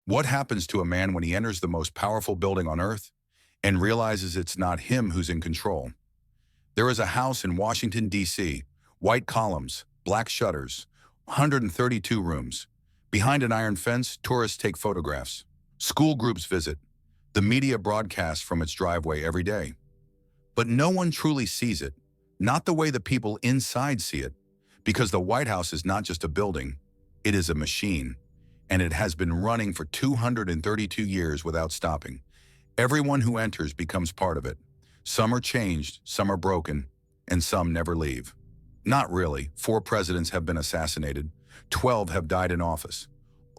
What happens to a man when he enters the most powerful building on earth and realizes it's not him who's in control? There is a house in Washington, D.C., white columns, black shutters, 132 rooms. Behind an iron fence, tourists take photographs. School groups visit. The media broadcasts from its driveway every day. But no one truly sees it, not the way the people inside see it, because the White House is not just a building, it is a machine, and it has been running for 232 years without stopping. Everyone who enters becomes part of it. Some are changed, some are broken, and some never leave. Not really. 4 presidents have been assassinated. 12 have died in office.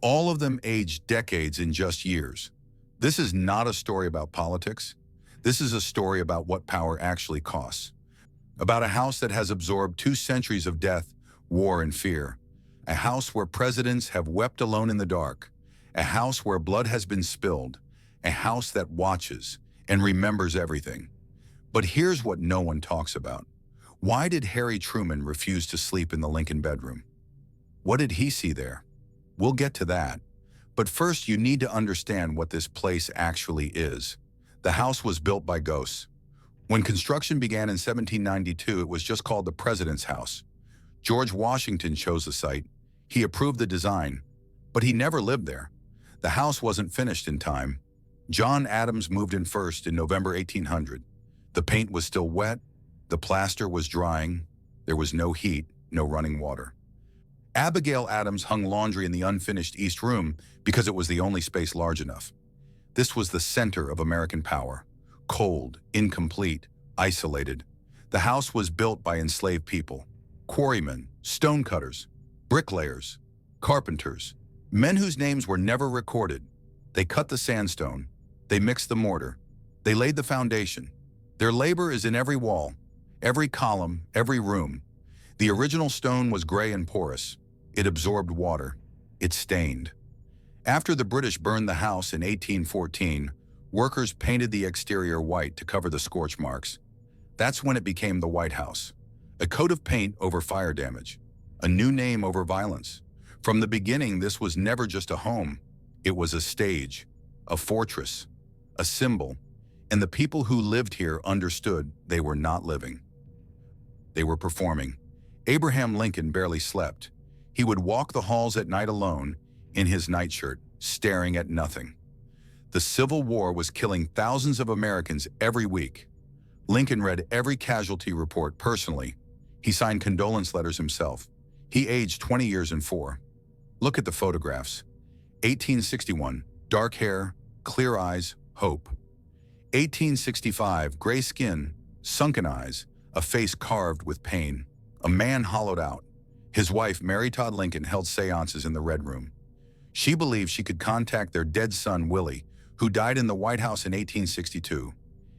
All of them aged decades in just years. This is not a story about politics. This is a story about what power actually costs. About a house that has absorbed 2 centuries of death, war, and fear. A house where presidents have wept alone in the dark. A house where blood has been spilled. A house that watches and remembers everything. But here's what no one talks about. Why did Harry Truman refuse to sleep in the Lincoln bedroom? What did he see there? We'll get to that. But first, you need to understand what this place actually is. The house was built by ghosts. When construction began in 1792, it was just called the President's House. George Washington chose the site. He approved the design, but he never lived there. The house wasn't finished in time. John Adams moved in first in November 1800. The paint was still wet, the plaster was drying, there was no heat, no running water. Abigail Adams hung laundry in the unfinished East Room because it was the only space large enough. This was the center of American power. Cold, incomplete, isolated. The house was built by enslaved people. Quarrymen, stonecutters, bricklayers, carpenters, men whose names were never recorded. They cut the sandstone. They mixed the mortar. They laid the foundation. Their labor is in every wall, every column, every room. The original stone was gray and porous. It absorbed water. It stained. After the British burned the house in 1814, workers painted the exterior white to cover the scorch marks. That's when it became the White House. A coat of paint over fire damage. A new name over violence. From the beginning, this was never just a home. It was a stage, a fortress, a symbol, and the people who lived here understood they were not living. They were performing. Abraham Lincoln barely slept. He would walk the halls at night alone, in his nightshirt, staring at nothing. The Civil War was killing thousands of Americans every week. Lincoln read every casualty report personally. He signed condolence letters himself. He aged 20 years and 4. Look at the photographs. 1861, dark hair, clear eyes, hope. 1865, gray skin, sunken eyes, a face carved with pain, a man hollowed out. His wife, Mary Todd Lincoln, held seances in the Red Room. She believed she could contact their dead son, Willie, who died in the White House in 1862.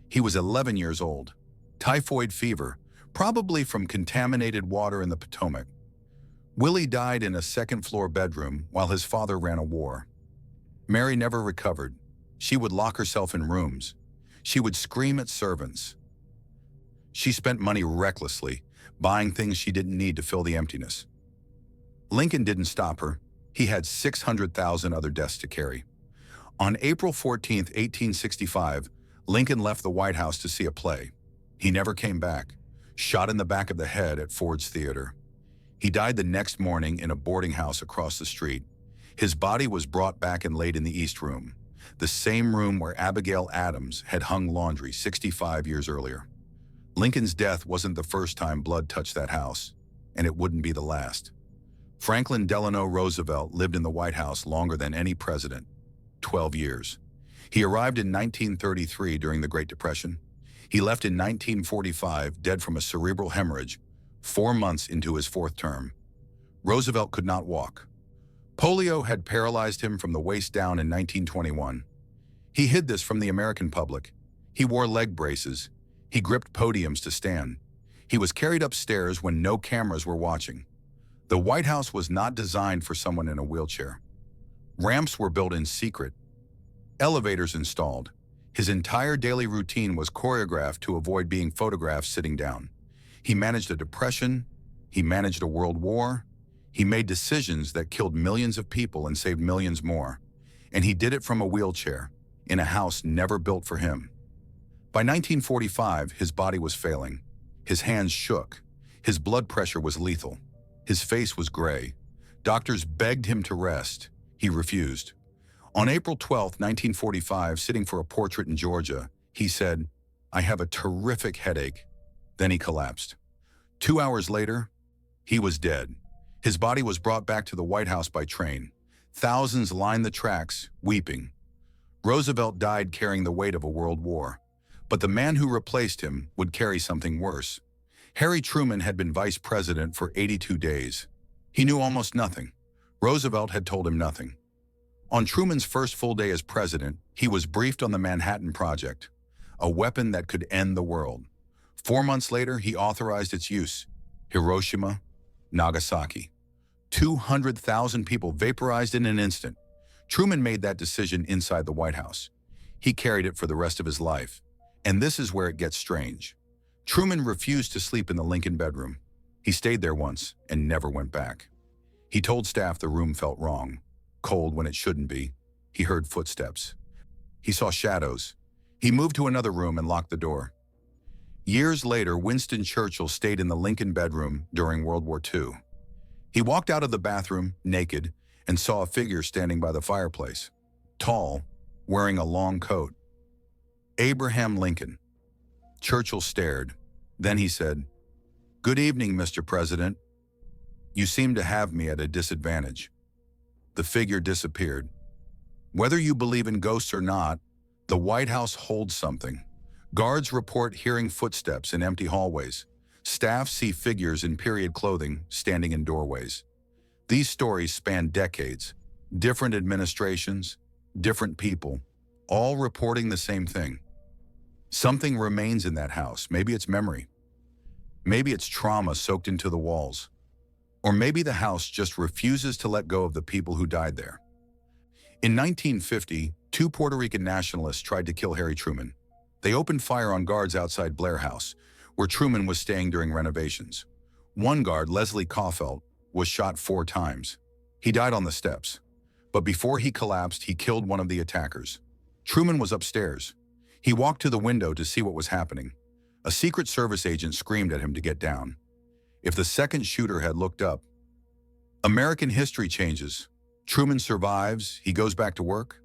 He was 11 years old. Typhoid fever, probably from contaminated water in the Potomac. Willie died in a second-floor bedroom while his father ran a war. Mary never recovered. She would lock herself in rooms. She would scream at servants. She spent money recklessly, buying things she didn't need to fill the emptiness. Lincoln didn't stop her. He had 600,000 other deaths to carry. On April 14, 1865, Lincoln left the White House to see a play. He never came back, shot in the back of the head at Ford's Theater. He died the next morning in a boarding house across the street. His body was brought back and laid in the East Room, the same room where Abigail Adams had hung laundry 65 years earlier. Lincoln's death wasn't the first time blood touched that house, and it wouldn't be the last. Franklin Delano Roosevelt lived in the White House longer than any president, 12 years. He arrived in 1933 during the Great Depression. He left in 1945, dead from a cerebral hemorrhage, 4 months into his 4th term. Roosevelt could not walk. Polio had paralyzed him from the waist down in 1921. He hid this from the American public. He wore leg braces. He gripped podiums to stand. He was carried upstairs when no cameras were watching. The White House was not designed for someone in a wheelchair. Ramps were built in secret. Elevators installed. His entire daily routine was choreographed to avoid being photographed sitting down. He managed a depression. He managed a world war. He made decisions that killed millions of people and saved millions more. And he did it from a wheelchair, in a house never built for him. By 1945, his body was failing. His hands shook. His blood pressure was lethal. His face was gray. Doctors begged him to rest. He refused. On April 12, 1945, sitting for a portrait in Georgia, he said, "I have a terrific headache." Then he collapsed. 2 hours later, he was dead. His body was brought back to the White House by train. Thousands lined the tracks, weeping. Roosevelt died carrying the weight of a world war. But the man who replaced him would carry something worse. Harry Truman had been vice president for 82 days. He knew almost nothing. Roosevelt had told him nothing. On Truman's first full day as president, he was briefed on the Manhattan Project, a weapon that could end the world. 4 months later, he authorized its use. Hiroshima, Nagasaki. 200,000 people vaporized in an instant. Truman made that decision inside the White House. He carried it for the rest of his life. And this is where it gets strange. Truman refused to sleep in the Lincoln bedroom. He stayed there once and never went back. He told staff the room felt wrong, cold when it shouldn't be. He heard footsteps. He saw shadows. He moved to another room and locked the door. Years later, Winston Churchill stayed in the Lincoln bedroom during World War II. He walked out of the bathroom, naked, and saw a figure standing by the fireplace. Tall, wearing a long coat. Abraham Lincoln. Churchill stared. Then he said, "Good evening, Mr. President. You seem to have me at a disadvantage." The figure disappeared. Whether you believe in ghosts or not, the White House holds something. Guards report hearing footsteps in empty hallways. Staff see figures in period clothing standing in doorways. These stories span decades. Different administrations, different people, all reporting the same thing. Something remains in that house. Maybe it's memory. Maybe it's trauma soaked into the walls. Or maybe the house just refuses to let go of the people who died there. In 1950, two Puerto Rican nationalists tried to kill Harry Truman. They opened fire on guards outside Blair House, where Truman was staying during renovations. One guard, Leslie Caulfield, was shot 4 times. He died on the steps. But before he collapsed, he killed one of the attackers. Truman was upstairs. He walked to the window to see what was happening. A Secret Service agent screamed at him to get down. If the second shooter had looked up, American history changes. Truman survives, he goes back to work.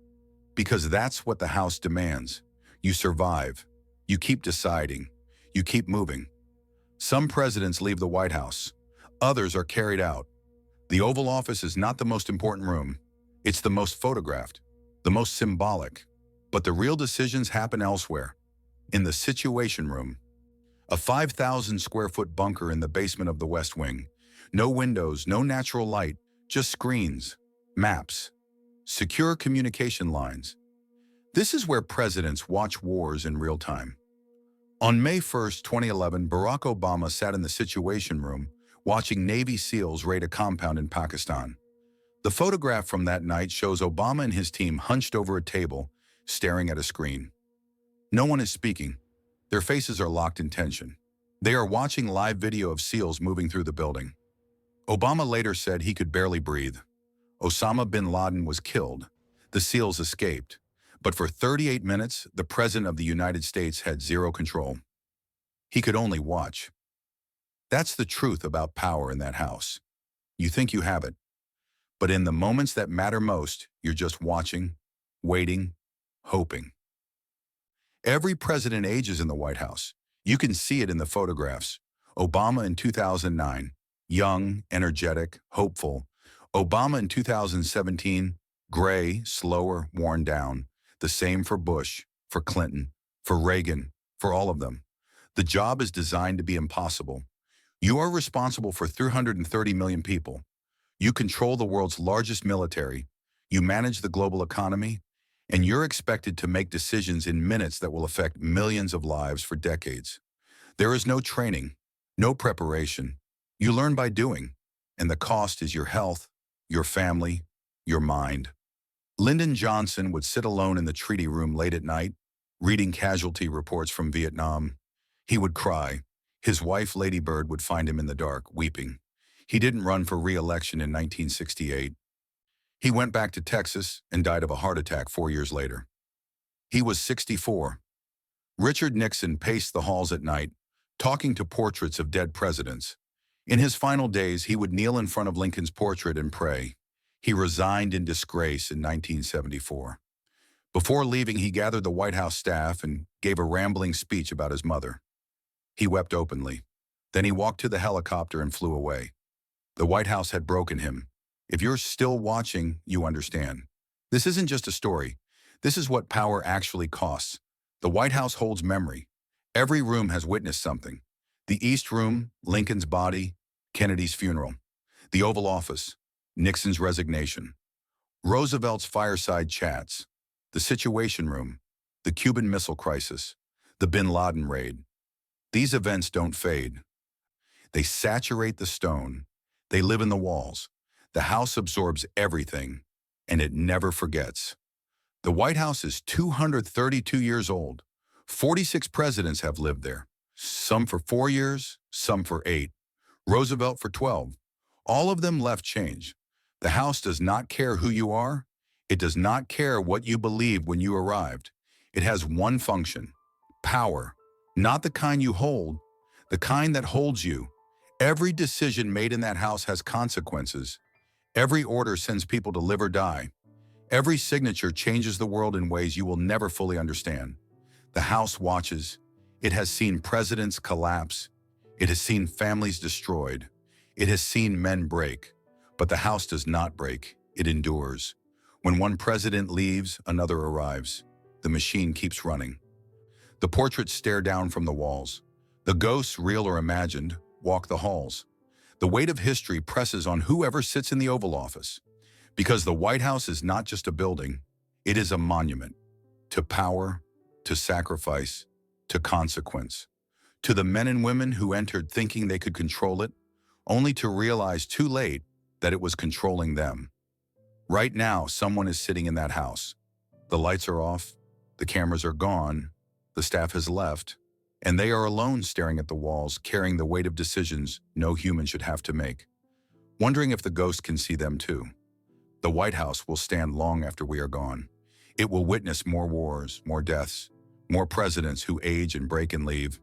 Because that's what the House demands. You survive. You keep deciding. You keep moving. Some presidents leave the White House. Others are carried out. The Oval Office is not the most important room. It's the most photographed, the most symbolic. But the real decisions happen elsewhere, in the Situation Room, a 5,000 square foot bunker in the basement of the West Wing. No windows, no natural light, just screens, maps, secure communication lines. This is where presidents watch wars in real time. On May 1st, 2011, Barack Obama sat in the Situation Room watching Navy SEALs raid a compound in Pakistan. The photograph from that night shows Obama and his team hunched over a table, staring at a screen. No one is speaking. Their faces are locked in tension. They are watching live video of SEALs moving through the building. Obama later said he could barely breathe. Osama bin Laden was killed. The SEALs escaped. But for 38 minutes, the President of the United States had zero control. He could only watch. That's the truth about power in that house. You think you have it. But in the moments that matter most, you're just watching, waiting, hoping. Every president ages in the White House. You can see it in the photographs. Obama in 2009, young, energetic, hopeful. Obama in 2017, gray, slower, worn down. The same for Bush, for Clinton, for Reagan, for all of them. The job is designed to be impossible. You are responsible for 330 million people. You control the world's largest military. You manage the global economy. And you're expected to make decisions in minutes that will affect millions of lives for decades. There is no training, no preparation. You learn by doing. And the cost is your health, your family, your mind. Lyndon Johnson would sit alone in the treaty room late at night, reading casualty reports from Vietnam. He would cry. His wife, Lady Bird, would find him in the dark, weeping. He didn't run for re-election in 1968. He went back to Texas and died of a heart attack 4 years later. He was 64. Richard Nixon paced the halls at night, talking to portraits of dead presidents. In his final days, he would kneel in front of Lincoln's portrait and pray. He resigned in disgrace in 1974. Before leaving, he gathered the White House staff and gave a rambling speech about his mother. He wept openly. Then he walked to the helicopter and flew away. The White House had broken him. If you're still watching, you understand. This isn't just a story. This is what power actually costs. The White House holds memory. Every room has witnessed something. The East Room, Lincoln's body, Kennedy's funeral. The Oval Office, Nixon's resignation. Roosevelt's fireside chats. The Situation Room, the Cuban Missile Crisis, the Bin Laden raid. These events don't fade. They saturate the stone. They live in the walls. The house absorbs everything, and it never forgets. The White House is 232 years old. 46 presidents have lived there. Some for 4 years, some for 8. Roosevelt for 12. All of them left change. The house does not care who you are. It does not care what you believed when you arrived. It has one function: power. Not the kind you hold, the kind that holds you. Every decision made in that house has consequences. Every order sends people to live or die. Every signature changes the world in ways you will never fully understand. The House watches. It has seen presidents collapse. It has seen families destroyed. It has seen men break. But the House does not break. It endures. When one president leaves, another arrives. The machine keeps running. The portraits stare down from the walls. The ghosts, real or imagined, walk the halls. The weight of history presses on whoever sits in the Oval Office. Because the White House is not just a building, it is a monument. To power, to sacrifice, to consequence. To the men and women who entered thinking they could control it, only to realize too late that it was controlling them. Right now, someone is sitting in that house. The lights are off, the cameras are gone, the staff has left, and they are alone staring at the walls, carrying the weight of decisions no human should have to make, wondering if the ghost can see them too. The White House will stand long after we are gone. It will witness more wars, more deaths, more presidents who age and break and leave,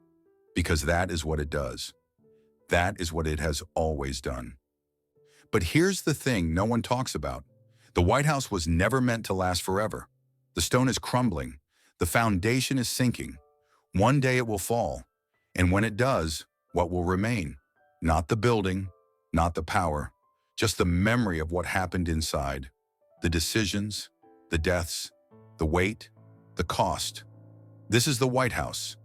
because that is what it does. That is what it has always done. But here's the thing no one talks about. The White House was never meant to last forever. The stone is crumbling. The foundation is sinking. One day it will fall. And when it does, what will remain? Not the building, not the power, just the memory of what happened inside. The decisions, the deaths, the weight, the cost. This is the White House,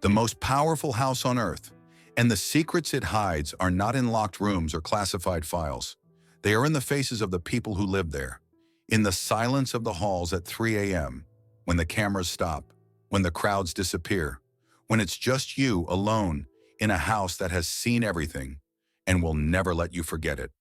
the most powerful house on earth. And the secrets it hides are not in locked rooms or classified files. They are in the faces of the people who live there, in the silence of the halls at 3 a.m., when the cameras stop, when the crowds disappear, when it's just you alone in a house that has seen everything and will never let you forget it.